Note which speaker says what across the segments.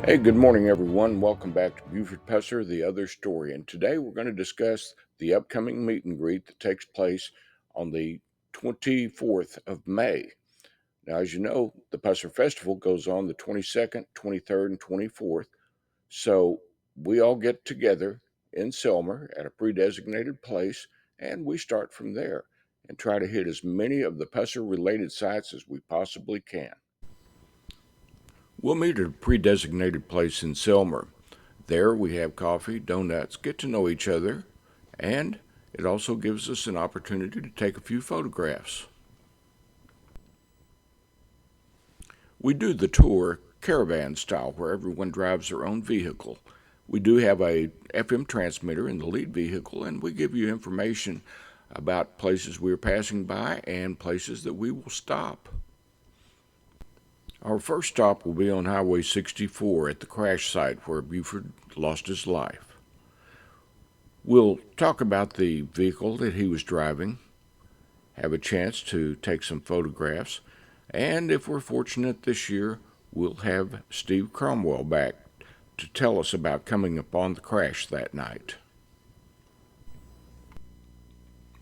Speaker 1: Hey, good morning, everyone. Welcome back to Buford Pusser, The Other Story. And today we're going to discuss the upcoming meet and greet that takes place on the 24th of May. Now, as you know, the Pusser Festival goes on the 22nd, 23rd, and 24th. So we all get together in Selmer at a pre-designated place, and we start from there and try to hit as many of the Pusser-related sites as we possibly can. We'll meet at a pre-designated place in Selmer. There we have coffee, donuts, get to know each other, and it also gives us an opportunity to take a few photographs. We do the tour caravan style where everyone drives their own vehicle. We do have a FM transmitter in the lead vehicle, and we give you information about places we're passing by and places that we will stop. Our first stop will be on Highway 64 at the crash site where Buford lost his life. We'll talk about the vehicle that he was driving, have a chance to take some photographs, and if we're fortunate this year, we'll have Steve Cromwell back to tell us about coming upon the crash that night.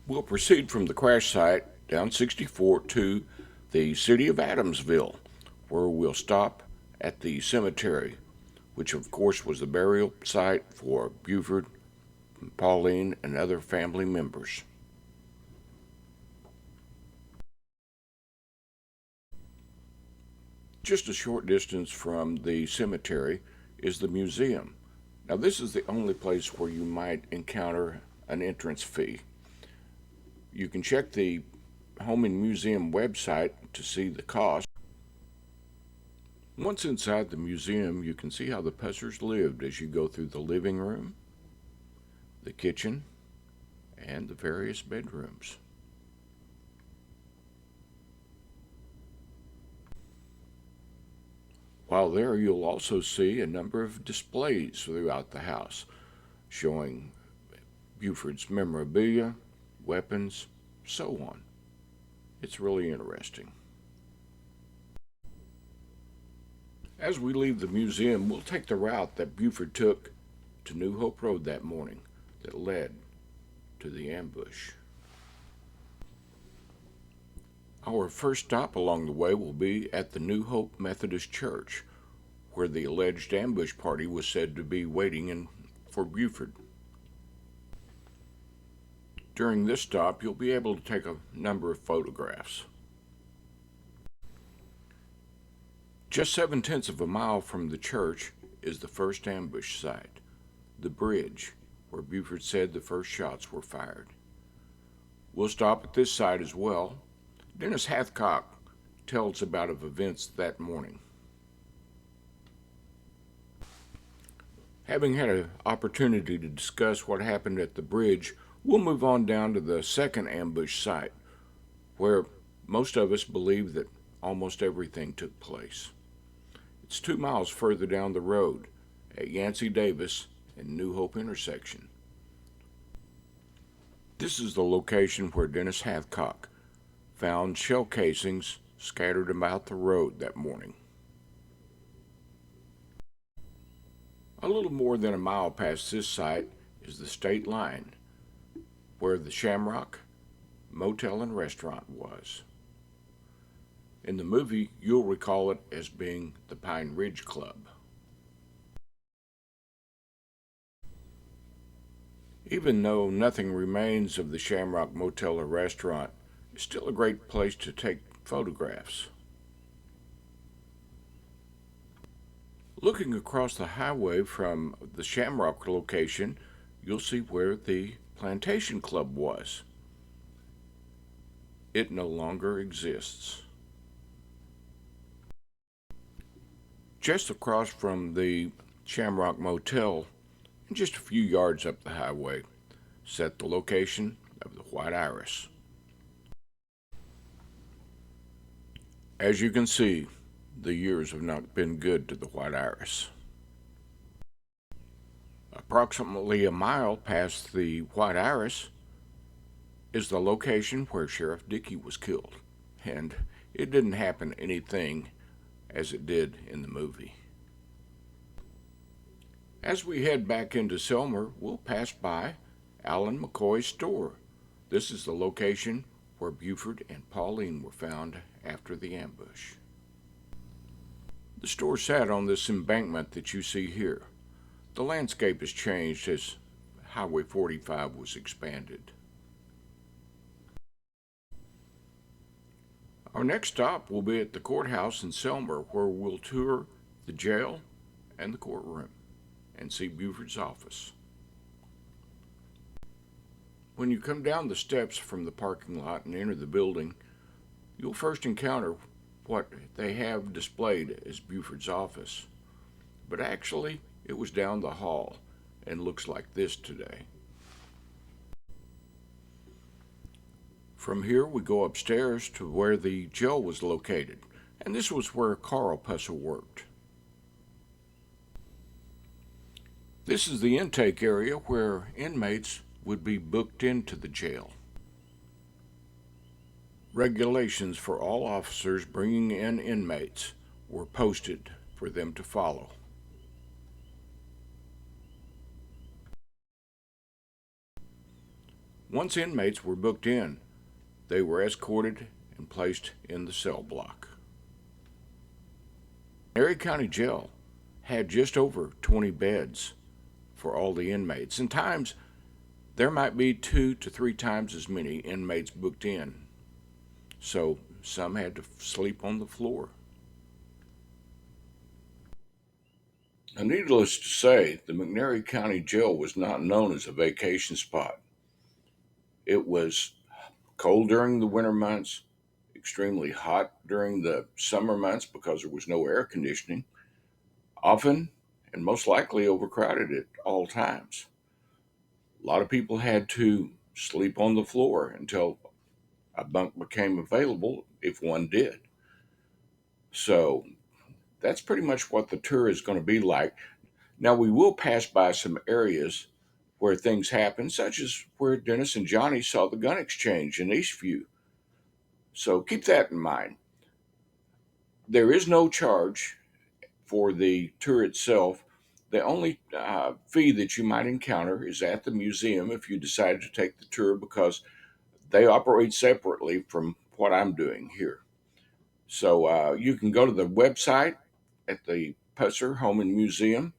Speaker 1: We'll proceed from the crash site down 64 to the city of Adamsville, where we'll stop at the cemetery, which of course was the burial site for Buford, Pauline, and other family members. Just a short distance from the cemetery is the museum. Now, this is the only place where you might encounter an entrance fee. You can check the Home and Museum website to see the cost. Once inside the museum, you can see how the Pussers lived as you go through the living room, the kitchen, and the various bedrooms. While there, you'll also see a number of displays throughout the house showing Buford's memorabilia, weapons, so on. It's really interesting. As we leave the museum, we'll take the route that Buford took to New Hope Road that morning that led to the ambush. Our first stop along the way will be at the New Hope Methodist Church, where the alleged ambush party was said to be waiting for Buford. During this stop, you'll be able to take a number of photographs. Just 7/10 of a mile from the church is the first ambush site, the bridge, where Buford said the first shots were fired. We'll stop at this site as well. Dennis Hathcock tells about events that morning. Having had an opportunity to discuss what happened at the bridge, we'll move on down to the second ambush site, where most of us believe that almost everything took place. It's 2 miles further down the road at Yancey Davis and New Hope intersection. This is the location where Dennis Hathcock found shell casings scattered about the road that morning. A little more than a mile past this site is the state line, where the Shamrock Motel and Restaurant was. In the movie, you'll recall it as being the Pine Ridge Club. Even though nothing remains of the Shamrock Motel or Restaurant, it's still a great place to take photographs. Looking across the highway from the Shamrock location, you'll see where the Plantation Club was. It no longer exists. Just across from the Shamrock Motel, and just a few yards up the highway, set the location of the White Iris. As you can see, the years have not been good to the White Iris. Approximately a mile past the White Iris is the location where Sheriff Dickey was killed, and it didn't happen anything as it did in the movie. As we head back into Selmer, we'll pass by Alan McCoy's store. This is the location where Buford and Pauline were found after the ambush. The store sat on this embankment that you see here. The landscape has changed as Highway 45 was expanded. Our next stop will be at the courthouse in Selmer, where we'll tour the jail and the courtroom and see Buford's office. When you come down the steps from the parking lot and enter the building, you'll first encounter what they have displayed as Buford's office. But actually, it was down the hall and looks like this today. From here, we go upstairs to where the jail was located, and this was where Carl Pusser worked. This is the intake area where inmates would be booked into the jail. Regulations for all officers bringing in inmates were posted for them to follow. Once inmates were booked in, they were escorted and placed in the cell block. McNairy County Jail had just over 20 beds for all the inmates, and times there might be 2 to 3 times as many inmates booked in, so some had to sleep on the floor. And needless to say, the McNairy County Jail was not known as a vacation spot. It was cold during the winter months, extremely hot during the summer months because there was no air conditioning, often and most likely overcrowded at all times. A lot of people had to sleep on the floor until a bunk became available, if one did. So that's pretty much what the tour is going to be like. Now, we will pass by some areas where things happen, such as where Dennis and Johnny saw the gun exchange in Eastview. So keep that in mind. There is no charge for the tour itself. The only fee that you might encounter is at the museum if you decide to take the tour, because they operate separately from what I'm doing here. So you can go to the website at the Pusser Home and Museum,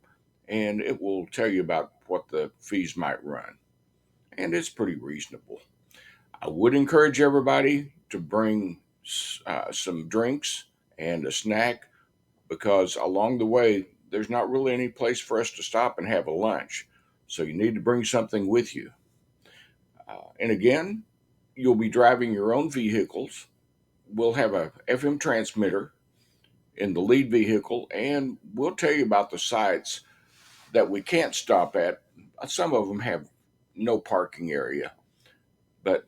Speaker 1: and it will tell you about what the fees might run. And it's pretty reasonable. I would encourage everybody to bring some drinks and a snack, because along the way, there's not really any place for us to stop and have a lunch. So you need to bring something with you. And again, you'll be driving your own vehicles. We'll have a FM transmitter in the lead vehicle, and we'll tell you about the sites that we can't stop at. Some of them have no parking area, but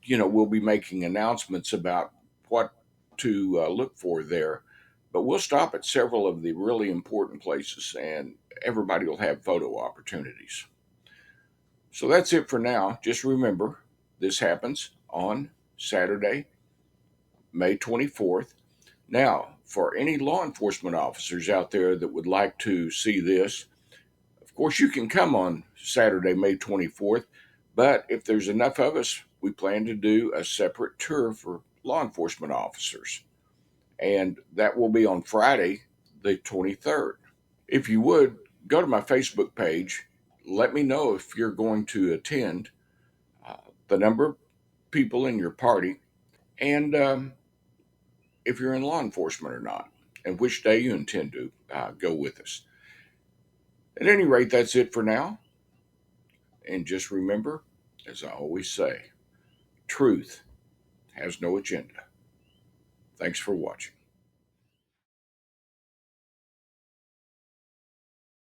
Speaker 1: we'll be making announcements about what to look for there. But we'll stop at several of the really important places, and everybody will have photo opportunities. So that's it for now. Just remember, this happens on Saturday, May 24th. Now, for any law enforcement officers out there that would like to see this, of course, you can come on Saturday, May 24th, but if there's enough of us, we plan to do a separate tour for law enforcement officers, and that will be on Friday, the 23rd. If you would, go to my Facebook page, let me know if you're going to attend, the number of people in your party, and if you're in law enforcement or not, and which day you intend to go with us. At any rate, that's it for now. And just remember, as I always say, truth has no agenda. Thanks for watching.